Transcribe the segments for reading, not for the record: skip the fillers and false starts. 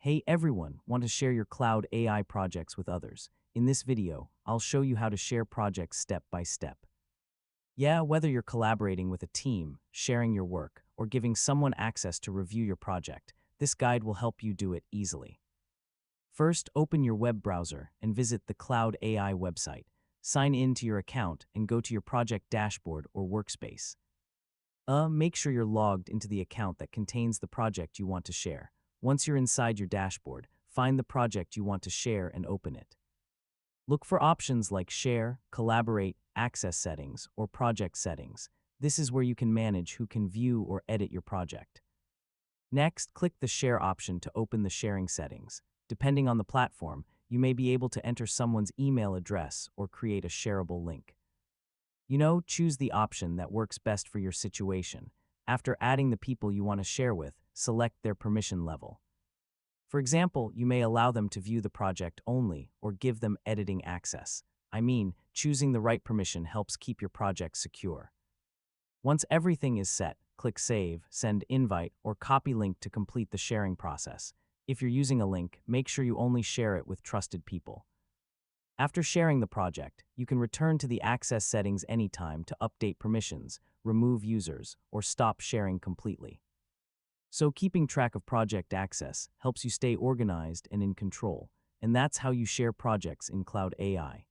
Hey everyone, want to share your cloud AI projects with others? In this video, I'll show you how to share projects step by step. Yeah, whether you're collaborating with a team, sharing your work, or giving someone access to review your project, this guide will help you do it easily. First, open your web browser and visit the Cloud AI website. Sign in to your account and go to your project dashboard or workspace. Make sure you're logged into the account that contains the project you want to share. Once you're inside your dashboard, find the project you want to share and open it. Look for options like Share, Collaborate, Access Settings, or Project Settings. This is where you can manage who can view or edit your project. Next, click the Share option to open the sharing settings. Depending on the platform, you may be able to enter someone's email address or create a shareable link. Choose the option that works best for your situation. After adding the people you want to share with, select their permission level. For example, you may allow them to view the project only or give them editing access. Choosing the right permission helps keep your project secure. Once everything is set, click Save, Send Invite, or Copy Link to complete the sharing process. If you're using a link, make sure you only share it with trusted people. After sharing the project, you can return to the access settings anytime to update permissions, remove users, or stop sharing completely. So keeping track of project access helps you stay organized and in control, and that's how you share projects in Cloud AI.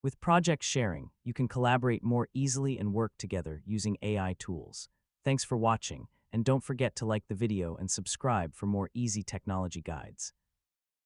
With project sharing, you can collaborate more easily and work together using AI tools. Thanks for watching, and don't forget to like the video and subscribe for more easy technology guides.